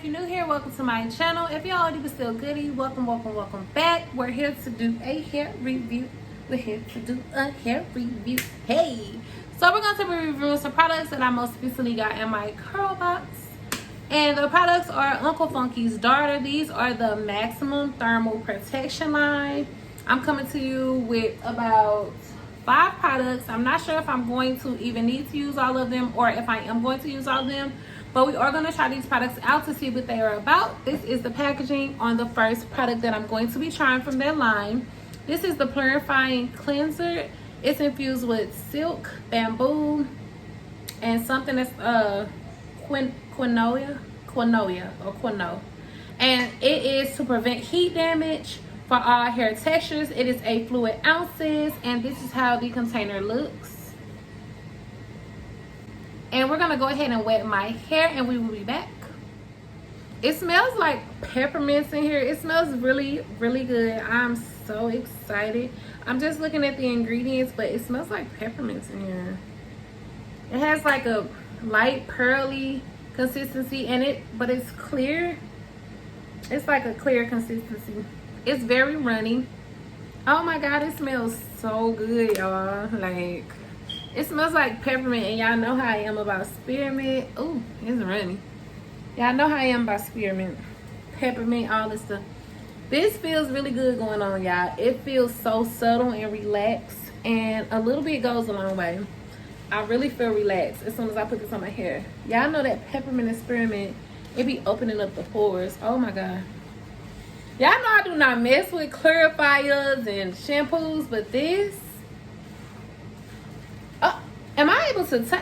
you're new here, welcome to my channel. If you're already but still goodie, welcome back. We're here to do a hair review. Hey, so we're going to be reviewing some products that I most recently got in my CurlBox. And the products are Uncle Funky's Daughter. These are the Maximum Thermal Protection line. I'm coming to you with about 5 products. I'm not sure if I'm going to even need to use all of them or if I am going to use all of them. But we are going to try these products out to see what they are about. This is the packaging on the first product that I'm going to be trying from their line. This is the Purifying Cleanser. It's infused with silk, bamboo, and something that's quinoa. And it is to prevent heat damage for all hair textures. It is a fluid ounces, and this is how the container looks. And we're gonna go ahead and wet my hair and we will be back. It smells like peppermints in here. It smells really good. I'm so excited. I'm just looking at the ingredients, but it smells like peppermints in here. It has like a light pearly consistency in it, but it's clear. It's like a clear consistency. It's very runny. Oh my god, it smells so good, y'all. Like, it smells like peppermint, and y'all know how I am about spearmint. Ooh, it's runny. Y'all know how I am about spearmint, peppermint, all this stuff. This feels really good going on, y'all. It feels so subtle and relaxed, and a little bit goes a long way. I really feel relaxed as soon as I put this on my hair. Y'all know that peppermint and spearmint, it be opening up the pores. Oh my god. Y'all know I do not mess with clarifiers and shampoos, but this, am I able to take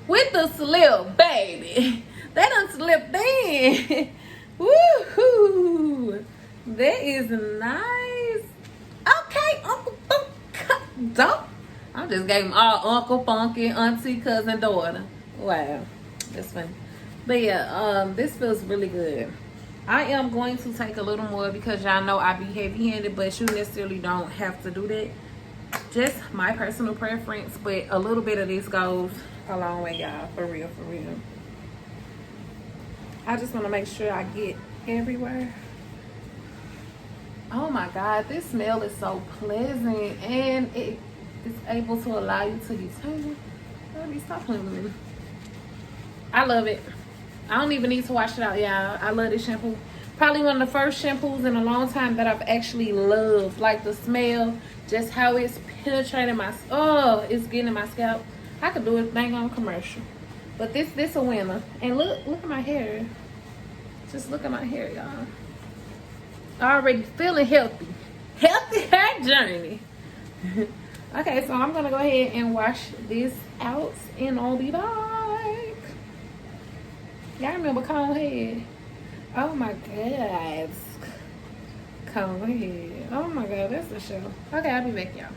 with the slip, baby? They done slipped in. Woohoo! That is nice. Okay, Uncle Funky. Dope. I just gave them all Uncle Funky, auntie, cousin, daughter. Wow, that's funny. But yeah, this feels really good. I am going to take a little more because y'all know I be heavy-handed, but you necessarily don't have to do that. Just my personal preference, but a little bit of this goes a long way, y'all. For real. I just want to make sure I get everywhere. Oh my god, this smell is so pleasant, and it is able to allow you to detangle. Baby, stop playing with me. I love it. I don't even need to wash it out, y'all. I love this shampoo. Probably one of the first shampoos in a long time that I've actually loved. Like the smell, just how it's penetrating my, it's getting in my scalp. I could do it dang on commercial. But this a winner. And look at my hair. Just look at my hair, y'all. Already feeling healthy. Healthy hair journey. Okay, so I'm gonna go ahead and wash this out and I'll be back. Y'all remember comb head? Oh my god. Comb head. Oh my god, that's the show. Okay, I'll be back, y'all.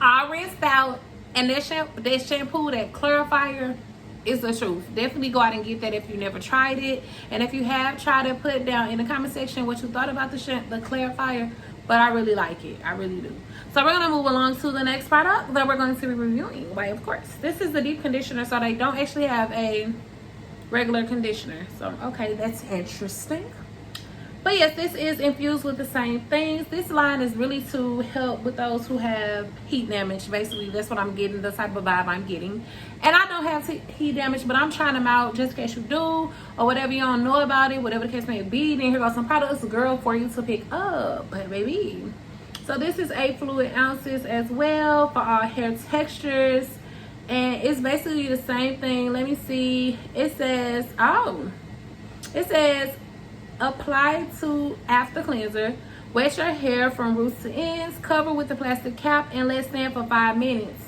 I rinsed out, and that shampoo, that clarifier, is the truth. Definitely go out and get that if you never tried it. And if you have tried it, put it down in the comment section what you thought about the clarifier. But I really like it. I really do. So we're going to move along to the next product that we're going to be reviewing. Why, of course. This is the deep conditioner, so they don't actually have a regular conditioner. So, okay, that's interesting. But yes, this is infused with the same things. This line is really to help with those who have heat damage. Basically, that's what I'm getting, the type of vibe I'm getting. And I don't have heat damage, but I'm trying them out just in case you do, or whatever you don't know about it, whatever the case may be. Then here goes some products, girl, for you to pick up, baby. So this is a fluid ounces as well for all hair textures. And it's basically the same thing. Let me see. It says, apply to after cleanser. Wet your hair from roots to ends. Cover with the plastic cap and let stand for 5 minutes.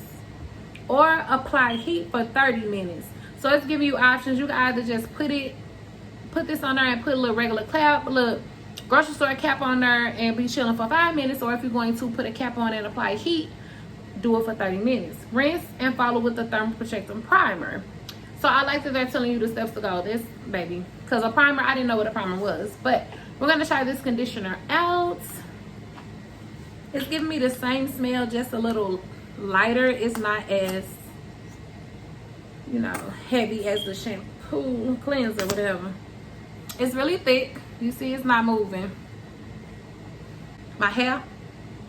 Or apply heat for 30 minutes. So it's giving you options. You can either just put this on there and put a little regular cap, a little grocery store cap on there and be chilling for 5 minutes. Or if you're going to put a cap on and apply heat, do it for 30 minutes. Rinse and follow with the thermal protecting primer. So I like that they're telling you the steps to go. This, baby. Because a primer, I didn't know what a primer was. But we're going to try this conditioner out. It's giving me the same smell, just a little lighter. It's not as you know, heavy as the shampoo cleanser, whatever. It's really thick. You see, it's not moving. My hair,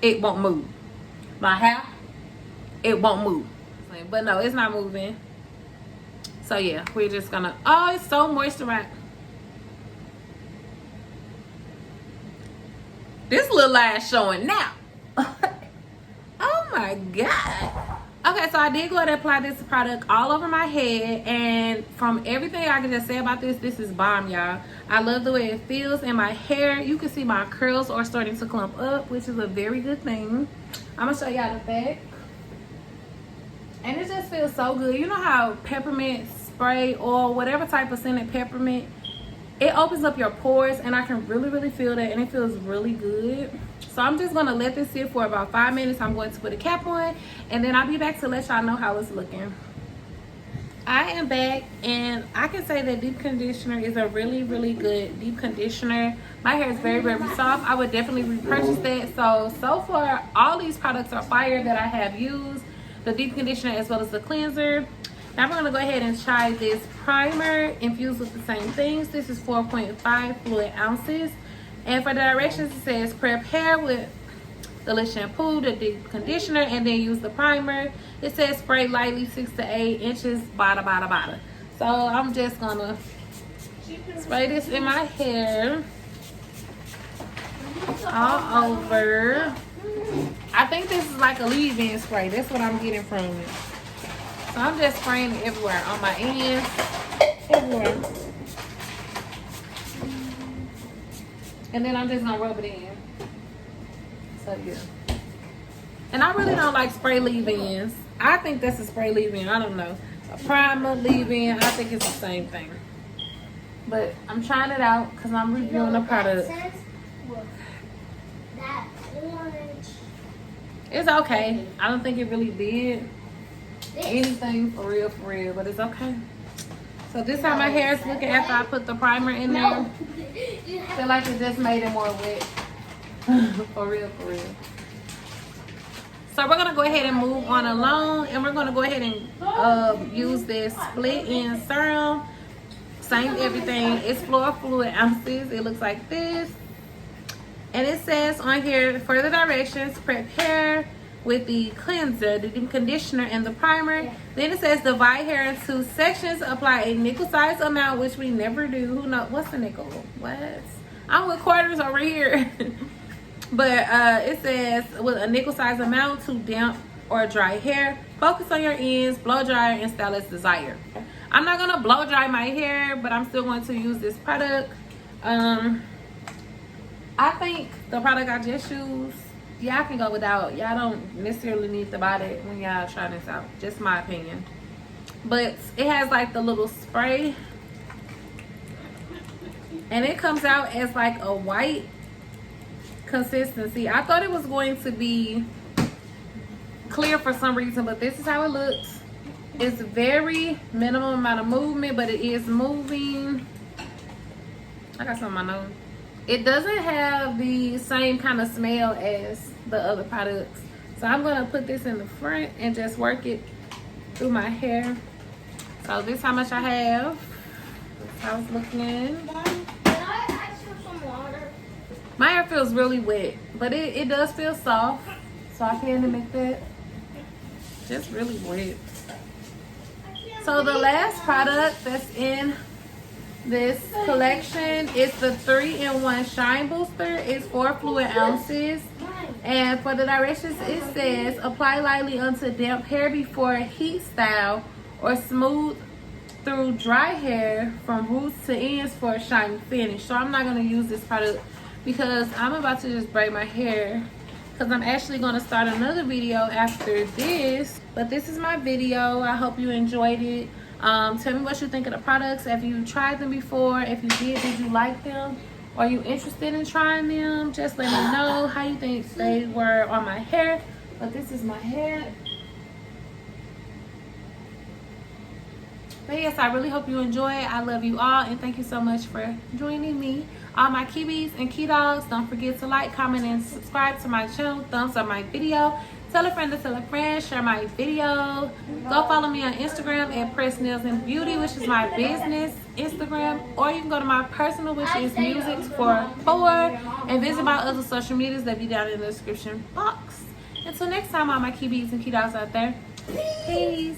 it won't move. My hair, it won't move. But no, it's not moving. So yeah, we're just gonna, oh, it's so moisturized. This little eye's showing now. Oh my God. Okay, so I did go ahead and apply this product all over my head, and from everything I can just say about this, this is bomb, y'all. I love the way it feels in my hair. You can see my curls are starting to clump up, which is a very good thing. I'm gonna show y'all the back. And it just feels so good. You know how peppermint spray or whatever type of scented peppermint, it opens up your pores, and I can really feel that, and it feels really good. So I'm just gonna let this sit for about 5 minutes. I'm going to put a cap on, and then I'll be back to let y'all know how it's looking. I am back, and I can say that deep conditioner is a really good deep conditioner. My hair is very soft. I would definitely repurchase that. So far, all these products are fire that I have used, the deep conditioner as well as the cleanser. Now we're gonna go ahead and try this primer infused with the same things. This is 4.5 fluid ounces. And for the directions, it says prep hair with the lip shampoo, the deep conditioner, and then use the primer. It says spray lightly 6 to 8 inches, bada. So I'm just gonna spray this in my hair all over. I think this is like a leave-in spray. That's what I'm getting from it. So I'm just spraying it everywhere, on my ends, everywhere. And then I'm just gonna rub it in. So yeah. And I really don't like spray leave-ins. I think that's a spray leave-in. I don't know. A primer leave-in. I think it's the same thing. But I'm trying it out because I'm reviewing the product. That orange. It's okay. I don't think it really did anything for real, but it's okay. So this is how my hair is looking after I put the primer in there. I feel like it just made it more wet. For real. So we're gonna go ahead and move on along, and we're gonna go ahead and use this split end serum. Same everything. It's 4 fluid ounces. It looks like this. And it says on here, further directions, prep hair with the cleanser, the deep conditioner, and the primer. Then it says divide hair into sections, apply a nickel size amount, which we never do. Who knows? What's a nickel? What? I'm with quarters over here. But it says with a nickel size amount to damp or dry hair. Focus on your ends, blow dry, and style as desired. I'm not gonna blow dry my hair, but I'm still going to use this product. I think the product I just used, y'all can go without. Y'all don't necessarily need to buy it when y'all try this out. Just my opinion. But it has like the little spray, and it comes out as like a white consistency. I thought it was going to be clear for some reason, but this is how it looks. It's very minimum amount of movement, but it is moving. I got some on my nose. It doesn't have the same kind of smell as the other products. So I'm going to put this in the front and just work it through my hair. So this is how much I have. This is how it's looking. Can I ask for some water? My hair feels really wet, but it does feel soft. So I can make that just really wet. So the last product that's in this collection is the 3-in-1 Shine Booster. It's 4 fluid ounces. And for the directions, it says apply lightly onto damp hair before heat style or smooth through dry hair from roots to ends for a shiny finish. So I'm not going to use this product because I'm about to just braid my hair, because I'm actually going to start another video after this. But this is my video. I hope you enjoyed it. Tell me what you think of the products. Have you tried them before? If you did you like them? Are you interested in trying them? Just let me know how you think they were on my hair. But this is my hair. But yes, I really hope you enjoy it. I love you all, and thank you so much for joining me. All my KeyBees and KeyDogs, don't forget to like, comment, and subscribe to my channel. Thumbs up my video. Tell a friend to tell a friend. Share my video. Go follow me on Instagram at Press Nails and Beauty, which is my business Instagram. Or you can go to my personal, which is Music for Four, and visit my other social medias that be down in the description box. Until next time, all my KeyBees and KeyDogs out there. Peace.